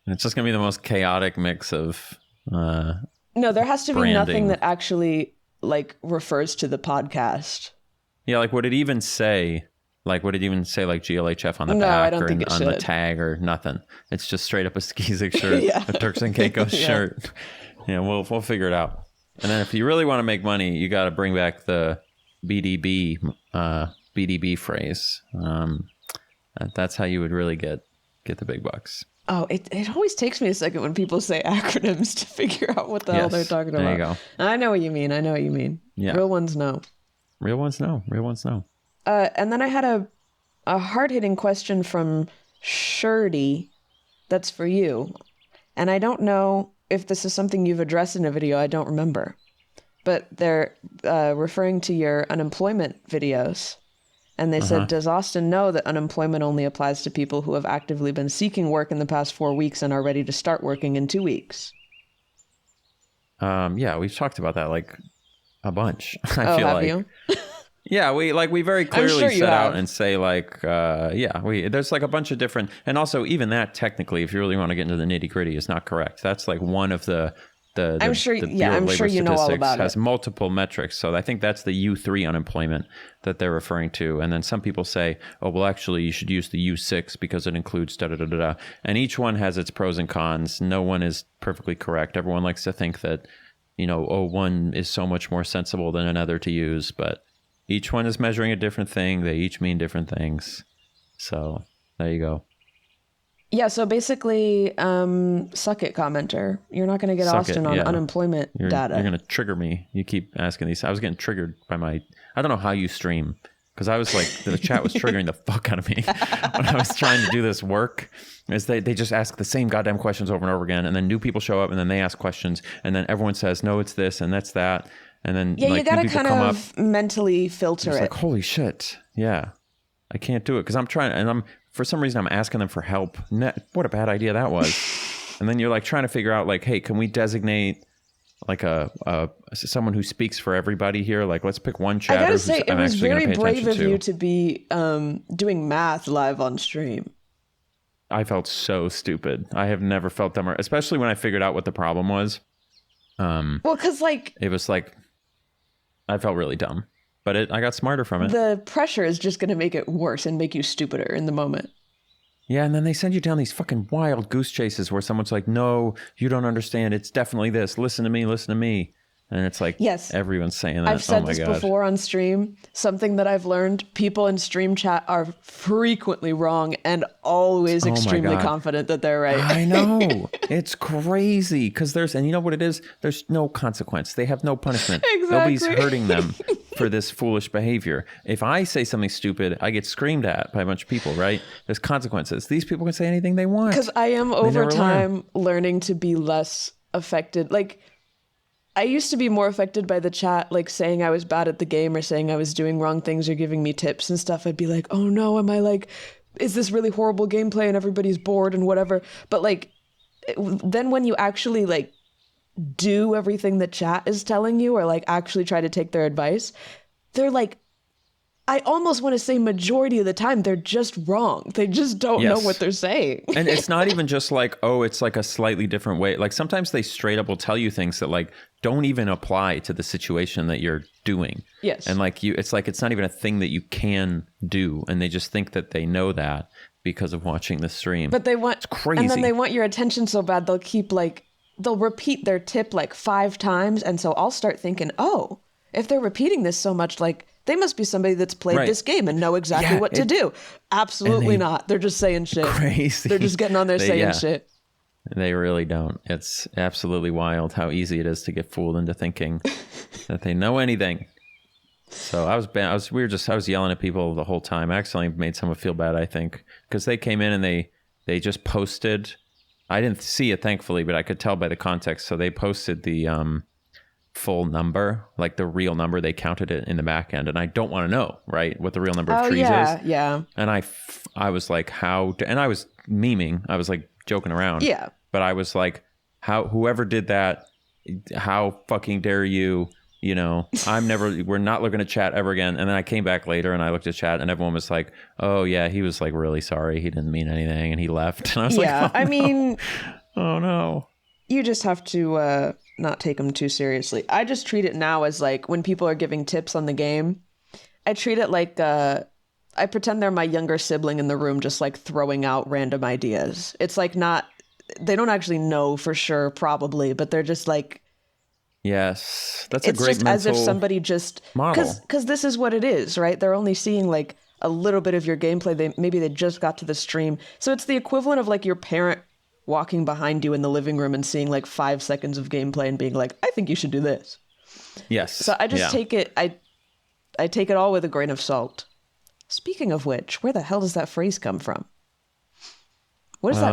And it's just gonna be the most chaotic mix of. No, there has to be nothing that actually like refers to the podcast. Yeah, like would it even say like GLHF on the back or on the tag or nothing? It's just straight up a Skizix shirt, a Turks and Caicos shirt. Yeah, we'll figure it out. And then if you really want to make money, you got to bring back the BDB phrase. That's how you would really get the big bucks. Oh, it always takes me a second when people say acronyms to figure out what the hell they're talking about. There you go. I know what you mean. Yeah. Real ones know. And then I had a hard-hitting question from Shirdy that's for you. And I don't know if this is something you've addressed in a video. I don't remember. But they're referring to your unemployment videos. And they said, does Austin know that unemployment only applies to people who have actively been seeking work in the past 4 weeks and are ready to start working in 2 weeks? Yeah, we've talked about that like a bunch. I feel have like. You? Yeah, we very clearly set out and say like, there's like a bunch of different, and also even that technically, if you really want to get into the nitty gritty, is not correct. That's like one of the I'm sure you know all about it. Has multiple metrics. So I think that's the U3 unemployment that they're referring to. And then some people say, oh, well, actually, you should use the U6 because it includes da-da-da-da-da. And each one has its pros and cons. No one is perfectly correct. Everyone likes to think that, one is so much more sensible than another to use. But each one is measuring a different thing. They each mean different things. So there you go. Yeah, so basically, suck it, commenter. You're not going to get Suck Austin it, on yeah. unemployment data. You're going to trigger me. You keep asking these. I was getting triggered by I don't know how you stream, because I was like, the chat was triggering the fuck out of me when I was trying to do this work. Is they just ask the same goddamn questions over and over again, and then new people show up, and then they ask questions, and then everyone says, no, it's this, and that's that. And then Yeah, like, you got to new people kind come of up, mentally filter it's it. like, holy shit. Yeah. I can't do it because I'm trying, and for some reason I'm asking them for help. What a bad idea that was. And then you're like trying to figure out like, hey, can we designate like someone who speaks for everybody here? Like, let's pick one chatter. I gotta say, it I'm was actually very gonna pay brave of attention you to. to be doing math live on stream. I felt so stupid. I have never felt dumber, especially when I figured out what the problem was. Well, because like it was like I felt really dumb, but I got smarter from it. The pressure is just going to make it worse and make you stupider in the moment. Yeah, and then they send you down these fucking wild goose chases where someone's like, no, you don't understand. It's definitely this. Listen to me. Listen to me. And it's like, yes, everyone's saying that. I've said my this God. before on stream. Something that I've learned, people in stream chat are frequently wrong and always extremely confident that they're right. I know. It's crazy because and you know what it is? There's no consequence. They have no punishment. Exactly. Nobody's hurting them for this foolish behavior. If I say something stupid, I get screamed at by a bunch of people, right? There's consequences. These people can say anything they want. Because I am over time learning to be less affected. Like, I used to be more affected by the chat, like saying I was bad at the game or saying I was doing wrong things or giving me tips and stuff. I'd be like, oh no, am I like, is this really horrible gameplay and everybody's bored and whatever. But like, then when you actually like do everything the chat is telling you or like actually try to take their advice, they're like, I almost want to say majority of the time, they're just wrong. They just don't know what they're saying. And it's not even just like, oh, it's like a slightly different way. Like sometimes they straight up will tell you things that like don't even apply to the situation that you're doing. Yes. And like it's like, it's not even a thing that you can do. And they just think that they know that because of watching the stream. But they want, it's crazy. And then they want your attention so bad, they'll repeat their tip like 5 times. And so I'll start thinking, oh, if they're repeating this so much, like, they must be somebody that's played this game and know exactly what to do. Absolutely not. They're just saying shit. Crazy. They're just getting on there saying shit. They really don't. It's absolutely wild how easy it is to get fooled into thinking that they know anything. So I was yelling at people the whole time. I actually made someone feel bad, I think, because they came in and they just posted. I didn't see it, thankfully, but I could tell by the context. So they posted the full number, like the real number. They counted it in the back end, and I don't want to know, right, what the real number of trees is. Yeah. And I was like, and I was memeing. I was like joking around. Yeah. But I was like, whoever did that, how fucking dare you? You know, we're not looking to chat ever again. And then I came back later and I looked at chat and everyone was like, oh yeah, he was like really sorry. He didn't mean anything. And he left. And I was like, oh, I mean, oh no. You just have to not take them too seriously. I just treat it now as like when people are giving tips on the game, I treat it like I pretend they're my younger sibling in the room, just like throwing out random ideas. It's like they don't actually know for sure, probably, but they're just like, yes, that's a great it's just as if somebody just model. Because this is what it is, right? They're only seeing like a little bit of your gameplay. Maybe they just got to the stream, so it's the equivalent of like your parent walking behind you in the living room and seeing like 5 seconds of gameplay and being like, I think you should do this. Yes. So I just take it. I take it all with a grain of salt. Speaking of which, where the hell does that phrase come from? What does that